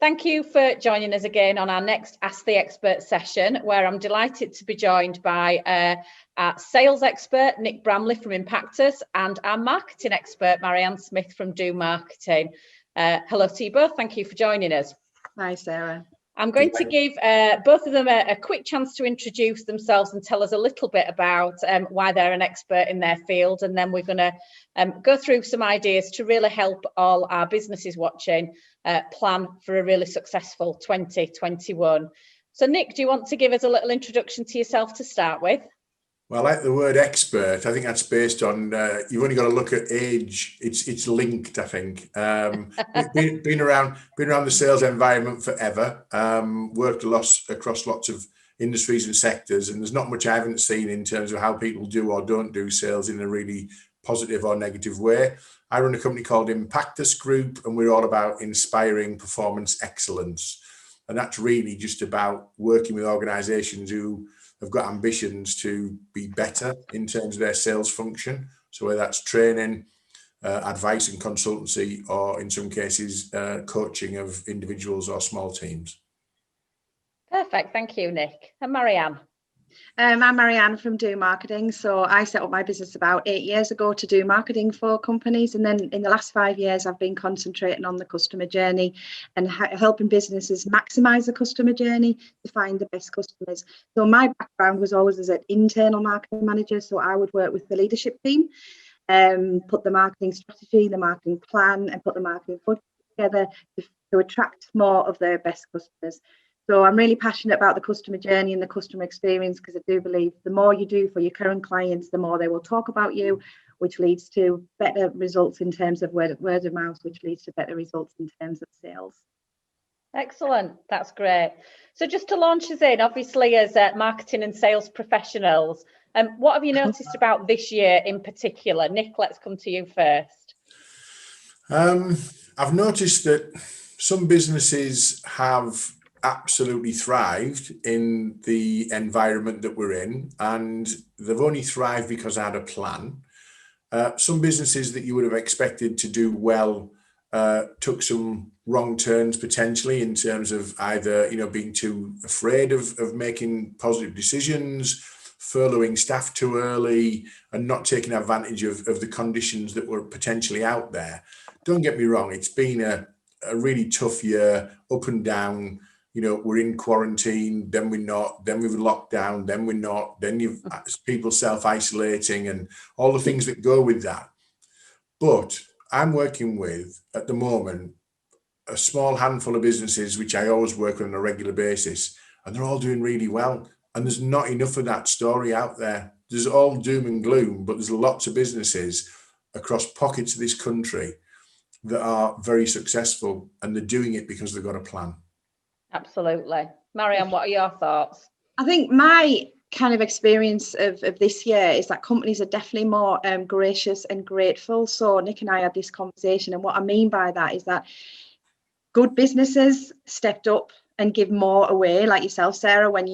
Thank you for joining us again on our next Ask the Expert session, where I'm delighted to be joined by our sales expert, Nick Bramley from Impactus, and our marketing expert, Marianne Smith from Do Marketing. Hello to you both. Thank you for joining us. Hi, Sarah. I'm going to give both of them a quick chance to introduce themselves and tell us a little bit about why they're an expert in their field. And then we're going to go through some ideas to really help all our businesses watching plan for a really successful 2021. So Nick, do you want to give us a little introduction to yourself to start with? Well, I like the word expert. I think that's based on, you've only got to look at age. It's linked, I think. Been around the sales environment forever, worked across lots of industries and sectors, and there's not much I haven't seen in terms of how people do or don't do sales in a really positive or negative way. I run a company called Impactus Group, and we're all about inspiring performance excellence. And that's really just about working with organizations who have got ambitions to be better in terms of their sales function. So whether that's training, advice and consultancy, or in some cases, coaching of individuals or small teams. Perfect. Thank you, Nick. And Marianne? I'm Marianne from Do Marketing. So I set up my business about 8 years ago to do marketing for companies. And then in the last 5 years, I've been concentrating on the customer journey and helping businesses maximize the customer journey to find the best customers. So my background was always as an internal marketing manager. So I would work with the leadership team, put the marketing strategy, the marketing plan, and put the marketing budget together to attract more of their best customers. So I'm really passionate about the customer journey and the customer experience, because I do believe the more you do for your current clients, the more they will talk about you, which leads to better results in terms of word of mouth, which leads to better results in terms of sales. Excellent. That's great. So just to launch us in, obviously as marketing and sales professionals, what have you noticed about this year in particular? Nick, let's come to you first. I've noticed that some businesses have absolutely thrived in the environment that we're in, and they've only thrived because I had a plan. Some businesses that you would have expected to do well took some wrong turns potentially in terms of either being too afraid of making positive decisions, furloughing staff too early, and not taking advantage of the conditions that were potentially out there. Don't get me wrong, it's been a really tough year, up and down. We're in quarantine, then we're not, then we've locked down, then we're not, then you've people self-isolating and all the things that go with that. But I'm working with, at the moment, a small handful of businesses, which I always work on a regular basis, and they're all doing really well. And there's not enough of that story out there. There's all doom and gloom, but there's lots of businesses across pockets of this country that are very successful, and they're doing it because they've got a plan. Absolutely. Marianne, what are your thoughts? I think my kind of experience of this year is that companies are definitely more gracious and grateful. So Nick and I had this conversation, and what I mean by that is that good businesses stepped up and give more away, like yourself, Sarah, when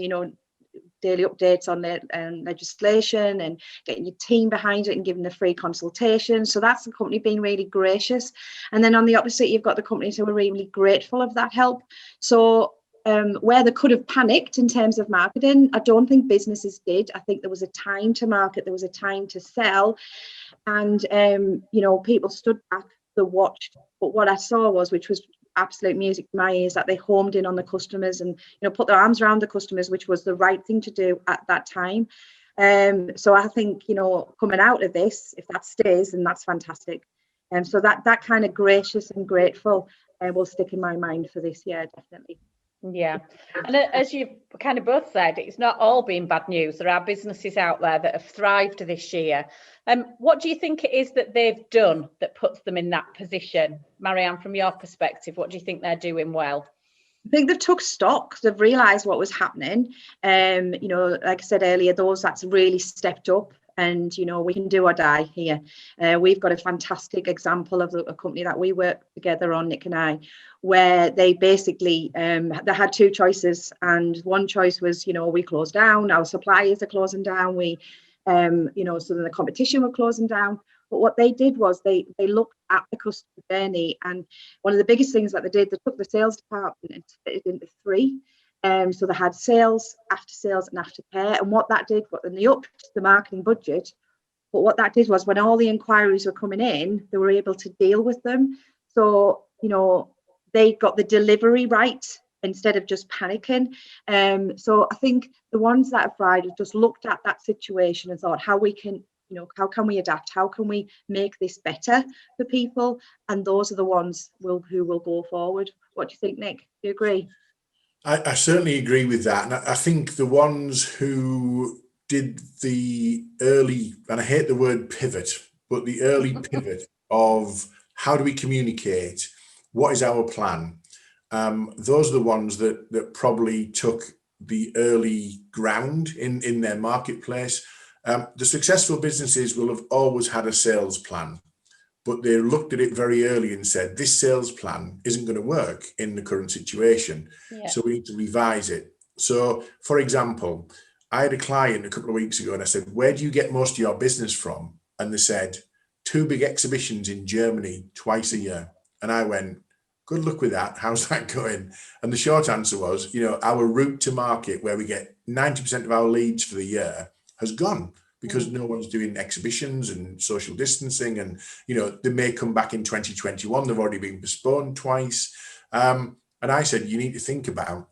daily updates on legislation and getting your team behind it and giving the free consultation. So that's the company being really gracious. And then on the opposite, you've got the companies who are really grateful of that help. So where they could have panicked in terms of marketing, I don't think businesses did. I think there was a time to market, there was a time to sell, and people stood back, they watched. But what I saw was, which was absolute music to my ears, that they homed in on the customers and put their arms around the customers, which was the right thing to do at that time. So I think coming out of this, if that stays, then that's fantastic. So that kind of gracious and grateful will stick in my mind for this year, definitely. Yeah, and as you've kind of both said, it's not all been bad news. There are businesses out there that have thrived this year. What do you think it is that they've done that puts them in that position? Marianne, from your perspective, what do you think they're doing well? I think they've took stock. They've realised what was happening. Like I said earlier, those that's really stepped up. And, we can do or die here. We've got a fantastic example of a company that we work together on, Nick and I, where they basically, they had two choices. And one choice was, we close down, our suppliers are closing down, we you know, so then the competition were closing down. But what they did was they looked at the customer journey, and one of the biggest things that they did, they took the sales department and split it into three. So they had sales, after sales, and aftercare. And what that did, and they upped the marketing budget. But what that did was, when all the inquiries were coming in, they were able to deal with them. So, you know, they got the delivery right instead of just panicking. So I think the ones that have tried have just looked at that situation and thought, how we can, you know, how can we adapt? How can we make this better for people? And those are the ones who will go forward. What do you think, Nick? Do you agree? I certainly agree with that. And I think the ones who did the early, and I hate the word pivot, but the early pivot of how do we communicate? What is our plan? Those are the ones that probably took the early ground in their marketplace. The successful businesses will have always had a sales plan, but they looked at it very early and said, this sales plan isn't going to work in the current situation. Yeah. So we need to revise it. So, for example, I had a client a couple of weeks ago and I said, where do you get most of your business from? And they said, 2 big exhibitions in Germany twice a year. And I went, good luck with that. How's that going? And the short answer was, you know, our route to market, where we get 90% of our leads for the year, has gone because no one's doing exhibitions and social distancing. And, you know, they may come back in 2021. They've already been postponed twice. And I said, you need to think about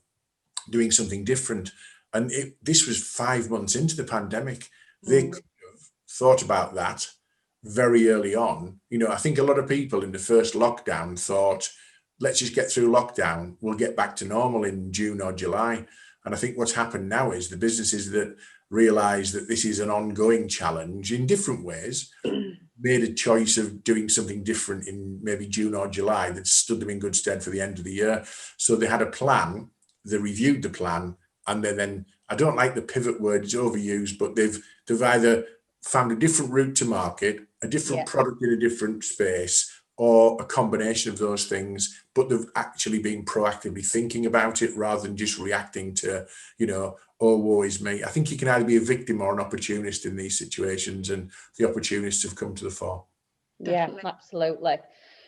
doing something different. And this was 5 months into the pandemic. They could have thought about that very early on. You know, I think a lot of people in the first lockdown thought, let's just get through lockdown. We'll get back to normal in June or July. And I think what's happened now is the businesses that realize that this is an ongoing challenge in different ways made a choice of doing something different in maybe June or July that stood them in good stead for the end of the year. So they had a plan, they reviewed the plan, and then I don't like the pivot word, it's overused, but they've either found a different route to market, a different product in a different space, or a combination of those things, but they've actually been proactively thinking about it rather than just reacting to, you know, oh, woe is me. I think you can either be a victim or an opportunist in these situations, and the opportunists have come to the fore. Definitely. Yeah, absolutely.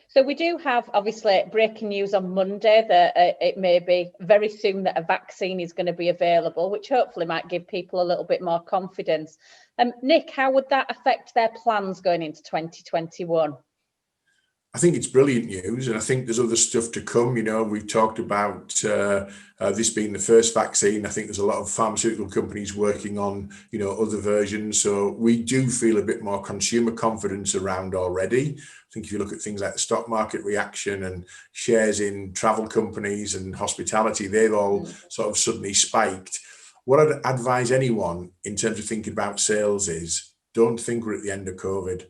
So we do have, obviously, breaking news on Monday that it may be very soon that a vaccine is going to be available, which hopefully might give people a little bit more confidence. Nick, how would that affect their plans going into 2021? I think it's brilliant news, and I think there's other stuff to come. You know, we've talked about this being the first vaccine. I think there's a lot of pharmaceutical companies working on, you know, other versions. So we do feel a bit more consumer confidence around already. I think if you look at things like the stock market reaction and shares in travel companies and hospitality, they've all sort of suddenly spiked. What I'd advise anyone in terms of thinking about sales is don't think we're at the end of COVID,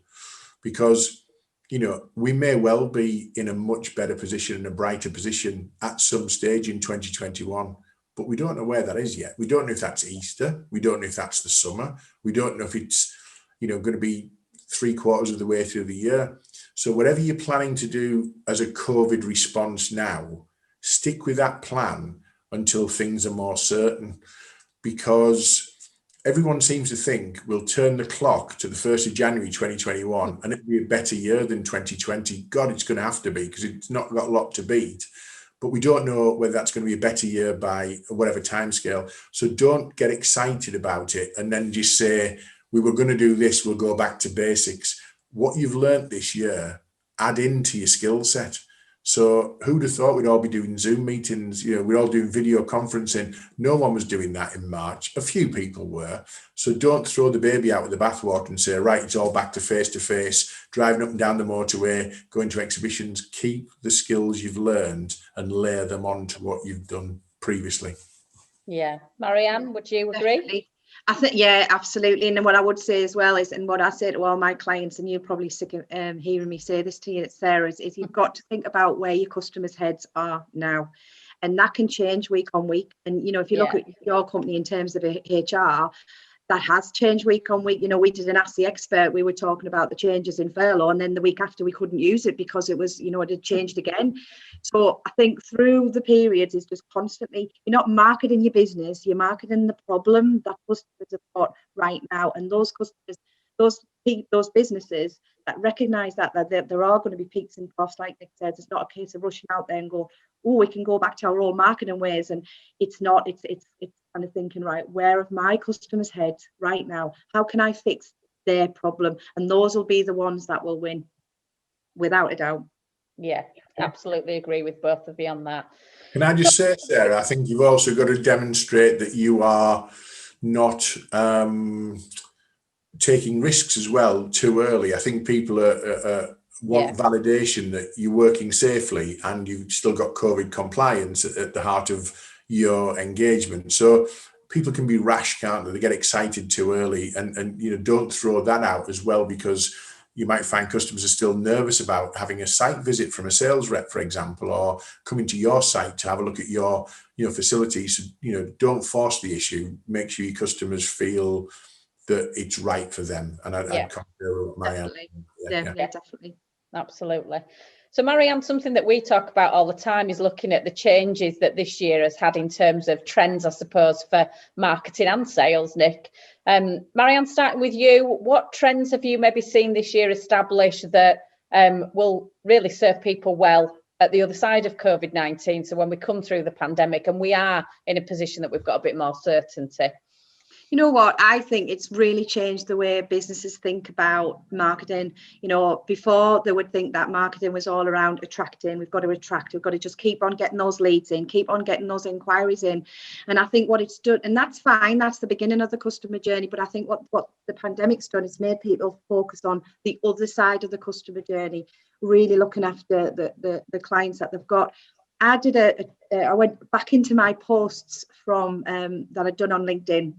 because you know, we may well be in a much better position and a brighter position at some stage in 2021, but we don't know where that is yet. We don't know if that's Easter. We don't know if that's the summer. We don't know if it's, you know, going to be 3/4 of the way through the year. So whatever you're planning to do as a COVID response now, stick with that plan until things are more certain, because everyone seems to think we'll turn the clock to the 1st of January 2021 and it'll be a better year than 2020. God, it's going to have to be, because it's not got a lot to beat. But we don't know whether that's going to be a better year by whatever timescale. So don't get excited about it and then just say, we were going to do this, we'll go back to basics. What you've learned this year, add into your skill set. So who'd have thought we'd all be doing Zoom meetings? You know, we're all doing video conferencing. No one was doing that in March. A few people were. So don't throw the baby out with the bathwater and say, right, it's all back to face, driving up and down the motorway, going to exhibitions. Keep the skills you've learned and layer them on to what you've done previously. Yeah. Marianne, would you agree? Definitely. I think, yeah, absolutely. And what I would say as well is, and what I say to all my clients, and you're probably sick of hearing me say this to you, Sarah, is you've got to think about where your customers' heads are now. And that can change week on week. And, you know, if you look at your company in terms of HR, that has changed week on week. You know, we did an Ask the Expert, we were talking about the changes in furlough, and then the week after we couldn't use it because it was, you know, it had changed again. So I think through the periods is just constantly, you're not marketing your business, you're marketing the problem that customers have got right now. And those customers, those businesses that recognise that there are going to be peaks and troughs, like Nick says. It's not a case of rushing out there and go, oh, we can go back to our old marketing ways. And it's not, it's kind of thinking, right, where are my customers' heads right now? How can I fix their problem? And those will be the ones that will win, without a doubt. Yeah, absolutely agree with both of you on that. Can I just say, Sarah, I think you've also got to demonstrate that you are not taking risks as well too early. I think people want validation that you're working safely and you've still got COVID compliance at the heart of your engagement. So people can be rash, can't they? They get excited too early, and you know, don't throw that out as well, because you might find customers are still nervous about having a site visit from a sales rep, for example, or coming to your site to have a look at your, you know, facilities. So, you know, don't force the issue. Make sure your customers feel that it's right for them. And I'd concur with Marianne. Definitely. Absolutely. So Marianne, something that we talk about all the time is looking at the changes that this year has had in terms of trends, I suppose, for marketing and sales, Nick. Marianne, starting with you, what trends have you maybe seen this year establish that will really serve people well at the other side of COVID-19? So when we come through the pandemic and we are in a position that we've got a bit more certainty. You know what, I think it's really changed the way businesses think about marketing. You know, before they would think that marketing was all around attracting. We've got to attract, we've got to just keep on getting those leads in, keep on getting those inquiries in. And I think what it's done, and that's fine, that's the beginning of the customer journey, but I think what the pandemic's done is made people focus on the other side of the customer journey, really looking after the clients that they've got. I went back into my posts from that I'd done on LinkedIn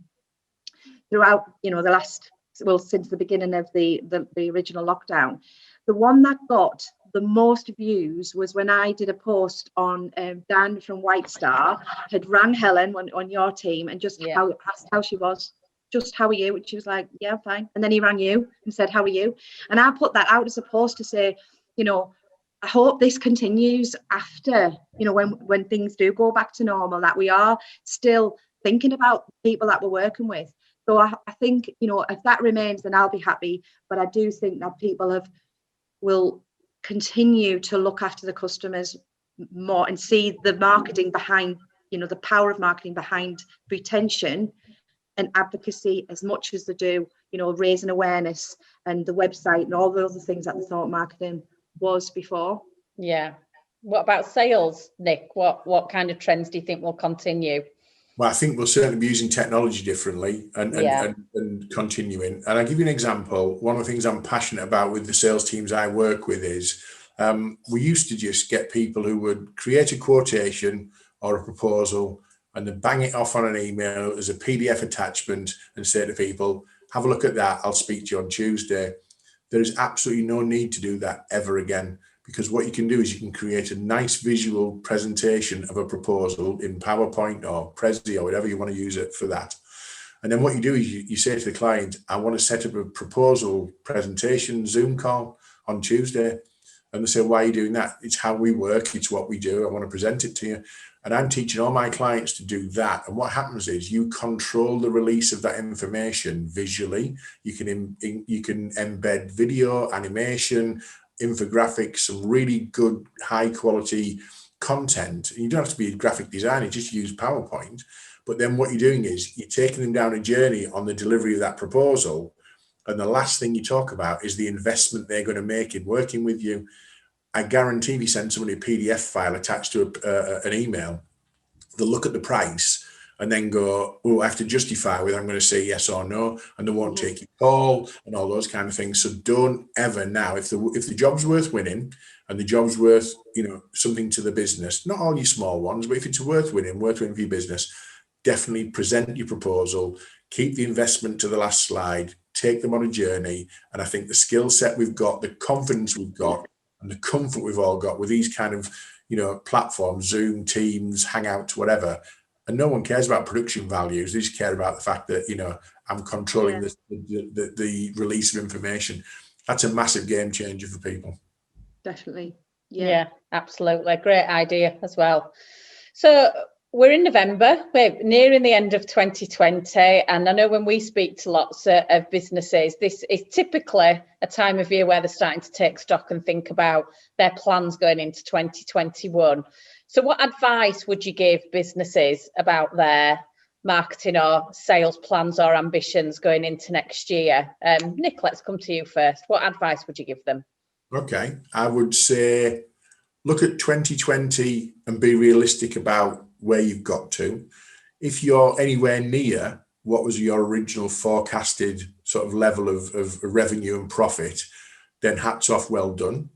throughout, you know, since the beginning of the original lockdown. The one that got the most views was when I did a post on Dan from White Star had rang Helen on your team and just asked how she was, just how are you? And she was like, yeah, I'm fine. And then he rang you and said, how are you? And I put that out as a post to say, you know, I hope this continues after, you know, when things do go back to normal, that we are still thinking about people that we're working with. So I think, you know, if that remains, then I'll be happy. But I do think that people will continue to look after the customers more and see the marketing behind, you know, the power of marketing behind retention and advocacy as much as they do, you know, raising awareness and the website and all the other things that they thought marketing was before. Yeah. What about sales, Nick? What kind of trends do you think will continue? Well, I think we'll certainly be using technology differently and continuing. And I'll give you an example. One of the things I'm passionate about with the sales teams I work with is we used to just get people who would create a quotation or a proposal and then bang it off on an email as a PDF attachment and say to people, have a look at that. I'll speak to you on Tuesday. There is absolutely no need to do that ever again. Because what you can do is you can create a nice visual presentation of a proposal in PowerPoint or Prezi or whatever you want to use it for that. And then what you do is you say to the client, I want to set up a proposal presentation Zoom call on Tuesday. And they say, why are you doing that? It's how we work. It's what we do. I want to present it to you. And I'm teaching all my clients to do that. And what happens is you control the release of that information visually. You can embed video, animation, infographics, some really good high quality content. You don't have to be a graphic designer, just use PowerPoint. But then what you're doing is you're taking them down a journey on the delivery of that proposal. And the last thing you talk about is the investment they're going to make in working with you. I guarantee if you send somebody a PDF file attached to an email, they'll look at the price and then go, oh, I have to justify whether I'm going to say yes or no, and they won't take your call and all those kind of things. So don't ever now, if the job's worth winning and the job's worth, you know, something to the business, not all your small ones, but if it's worth winning for your business, definitely present your proposal, keep the investment to the last slide, take them on a journey. And I think the skill set we've got, the confidence we've got, and the comfort we've all got with these kind of, you know, platforms, Zoom, Teams, Hangouts, whatever, and no one cares about production values. They just care about the fact that, you know, I'm controlling the release of information. That's a massive game changer for people. Definitely. Yeah, absolutely. Great idea as well. So we're in November, we're nearing the end of 2020, and I know when we speak to lots of businesses, this is typically a time of year where they're starting to take stock and think about their plans going into 2021. So what advice would you give businesses about their marketing or sales plans or ambitions going into next year? Nick, let's come to you first. What advice would you give them? Okay, I would say look at 2020 and be realistic about where you've got to. If you're anywhere near what was your original forecasted sort of level of revenue and profit, then hats off, well done.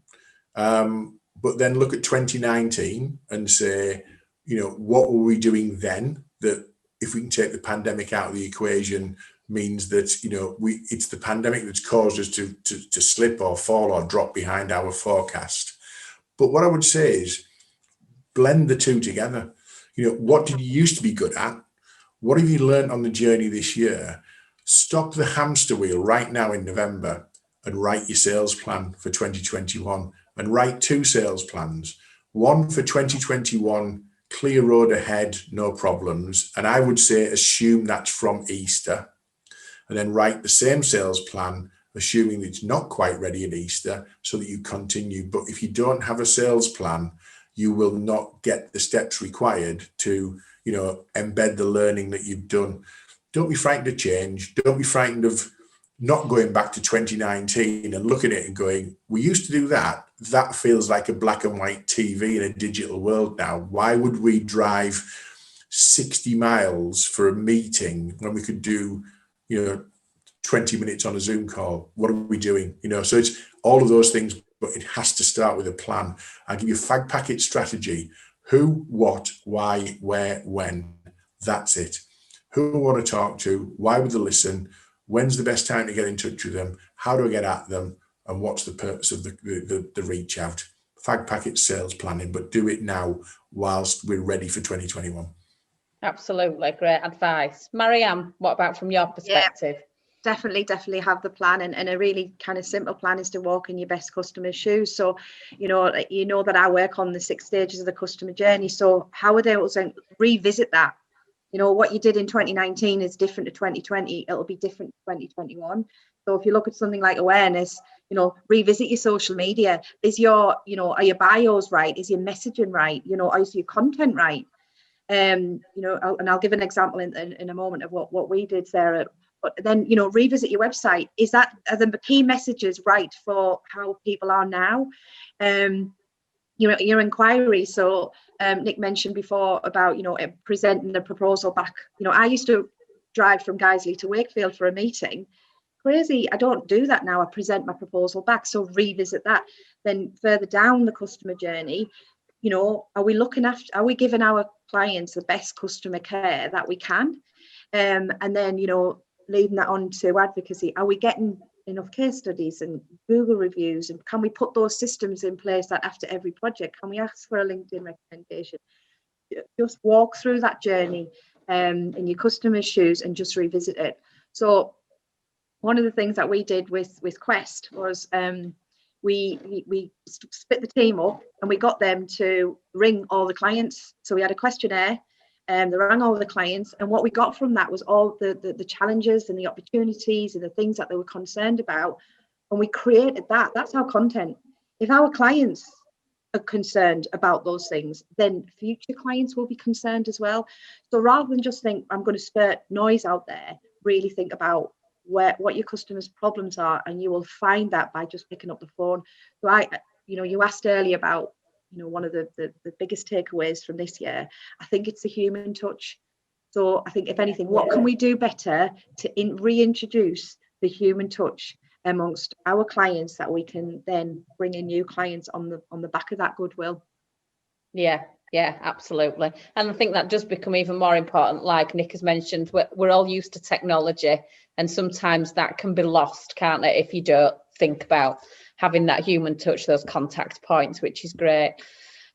But then look at 2019 and say, you know, what were we doing then that, if we can take the pandemic out of the equation, means that, you know, it's the pandemic that's caused us to slip or fall or drop behind our forecast. But what I would say is blend the two together. You know, what did you used to be good at? What have you learned on the journey this year? Stop the hamster wheel right now in November and write your sales plan for 2021, and write 2 sales plans. One for 2021, clear road ahead, no problems. And I would say assume that's from Easter. And then write the same sales plan, assuming that it's not quite ready at Easter, so that you continue. But if you don't have a sales plan, you will not get the steps required to, you know, embed the learning that you've done. Don't be frightened of change. Don't be frightened of not going back to 2019 and looking at it and going, we used to do that. That feels like a black and white TV in a digital world now. Why would we drive 60 miles for a meeting when we could do, you know, 20 minutes on a Zoom call? What are we doing? You know, so it's all of those things, but it has to start with a plan. I'll give you a fag packet strategy. Who, what, why, where, when. That's it. Who I want to talk to? Why would they listen? When's the best time to get in touch with them? How do I get at them? And what's the purpose of the reach out? Fag packet sales planning, but do it now whilst we're ready for 2021. Absolutely, great advice. Marianne, what about from your perspective? Yeah, definitely have the plan, and a really kind of simple plan is to walk in your best customer's shoes. So, you know that I work on the 6 stages of the customer journey. So how are they able to revisit that? You know, what you did in 2019 is different to 2020. It'll be different to 2021. So if you look at something like awareness, you know, revisit your social media. Is your, you know, are your bios right? Is your messaging right? You know, is your content right? You know, I'll give an example in a moment of what we did, Sarah. But then, you know, revisit your website. Are the key messages right for how people are now? You know, your inquiry. So Nick mentioned before about, you know, presenting the proposal back. You know, I used to drive from Guiseley to Wakefield for a meeting. Crazy. I don't do that now. I present my proposal back. So revisit that. Then further down the customer journey, you know, are we giving our clients the best customer care that we can? And then, you know, leading that on to advocacy. Are we getting enough case studies and Google reviews, and can we put those systems in place that after every project, can we ask for a LinkedIn recommendation? Just walk through that journey in your customer's shoes and just revisit it. So one of the things that we did with Quest was we split the team up and we got them to ring all the clients. So we had a questionnaire. They rang all the clients, and what we got from that was all the challenges and the opportunities and the things that they were concerned about, and we created that. That's our content. If our clients are concerned about those things, then future clients will be concerned as well. So rather than just think, I'm going to spurt noise out there, really think about what your customers' problems are, and you will find that by just picking up the phone. So you asked earlier about, you know, one of the biggest takeaways from this year. I think it's the human touch. So I think, if anything, what can we do better to reintroduce the human touch amongst our clients, that we can then bring in new clients on the back of that goodwill? Yeah, absolutely. And I think that does become even more important. Like Nick has mentioned, we're all used to technology, and sometimes that can be lost, can't it, if you don't think about having that human touch, those contact points, which is great.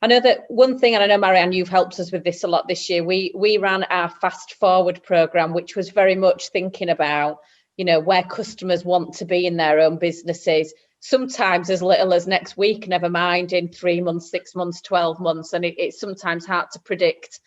I know that one thing, and I know, Marianne, you've helped us with this a lot this year. We ran our Fast Forward programme, which was very much thinking about, you know, where customers want to be in their own businesses, sometimes as little as next week, never mind in 3 months, 6 months, 12 months. And it's sometimes hard to predict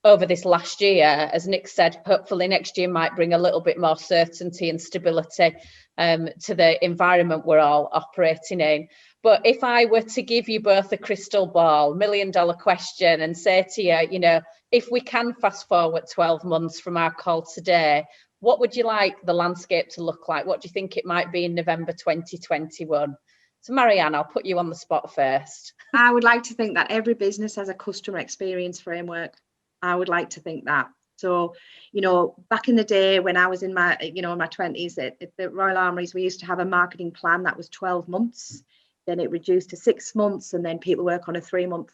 over this last year. As Nick said, hopefully next year might bring a little bit more certainty and stability to the environment we're all operating in. But if I were to give you both a crystal ball, $1 million question, and say to you, you know, if we can fast forward 12 months from our call today, what would you like the landscape to look like? What do you think it might be in November 2021? So Marianne, I'll put you on the spot first. I would like to think that every business has a customer experience framework. I would like to think that. So, you know, back in the day when I was in my, you know, in my 20s at the Royal Armouries, we used to have a marketing plan that was 12 months. Then it reduced to 6 months, and then people work on a 3-month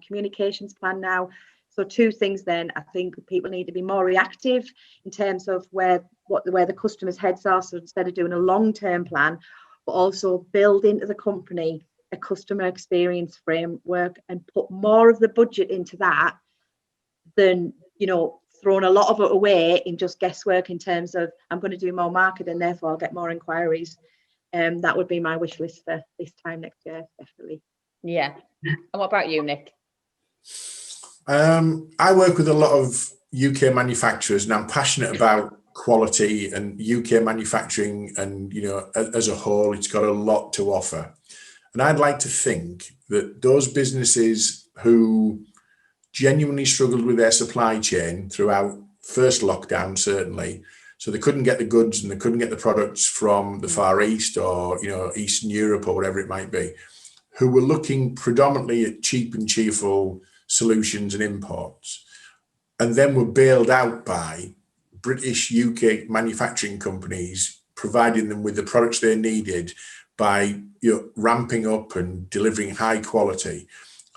communications plan now. So two things then, I think people need to be more reactive in terms of where the customers' heads are. So instead of doing a long-term plan, but also build into the company a customer experience framework and put more of the budget into that than, you know, throwing a lot of it away in just guesswork in terms of I'm going to do more marketing, therefore I'll get more inquiries. That would be my wish list for this time next year, definitely. Yeah. And what about you, Nick? I work with a lot of UK manufacturers, and I'm passionate about quality and UK manufacturing, and, you know, as a whole, it's got a lot to offer. And I'd like to think that those businesses who genuinely struggled with their supply chain throughout first lockdown, certainly, so they couldn't get the goods and they couldn't get the products from the Far East or, you know, Eastern Europe or whatever it might be, who were looking predominantly at cheap and cheerful solutions and imports, and then were bailed out by British, UK manufacturing companies providing them with the products they needed by, you know, ramping up and delivering high quality.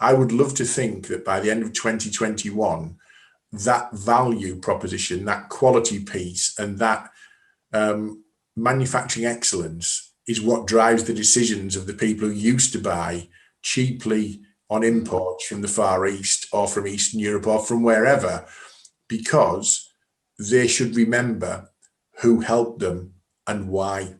I would love to think that by the end of 2021, that value proposition, that quality piece, and that manufacturing excellence is what drives the decisions of the people who used to buy cheaply on imports from the Far East or from Eastern Europe or from wherever, because they should remember who helped them and why,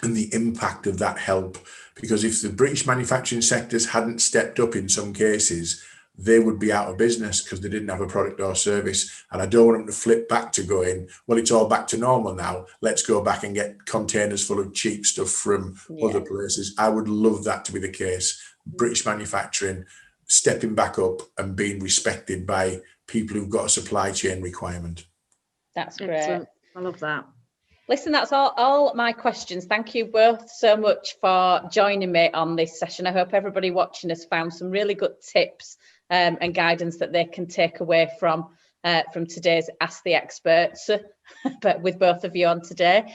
and the impact of that help. Because if the British manufacturing sectors hadn't stepped up in some cases, they would be out of business because they didn't have a product or service. And I don't want them to flip back to going, well, it's all back to normal now. Let's go back and get containers full of cheap stuff from other places. I would love that to be the case. British manufacturing stepping back up and being respected by people who've got a supply chain requirement. That's great. Excellent. I love that. Listen, that's all my questions. Thank you both so much for joining me on this session. I hope everybody watching has found some really good tips and guidance that they can take away from today's Ask the Experts, but with both of you on today.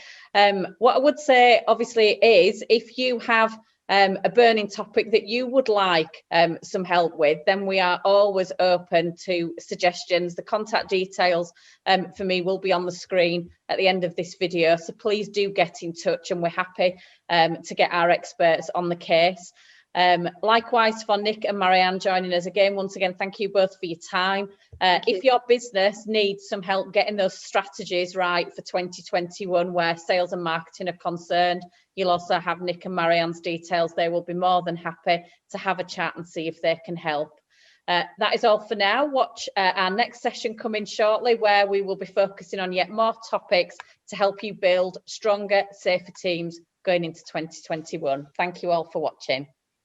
What I would say, obviously, is if you have a burning topic that you would like some help with, then we are always open to suggestions. The contact details for me will be on the screen at the end of this video, so please do get in touch, and we're happy to get our experts on the case. Likewise for Nick and Marianne joining us again, once again, thank you both for your time. If your business needs some help getting those strategies right for 2021 where sales and marketing are concerned, you'll also have Nick and Marianne's details. They will be more than happy to have a chat and see if they can help. That is all for now. Watch our next session coming shortly, where we will be focusing on yet more topics to help you build stronger, safer teams going into 2021. Thank you all for watching.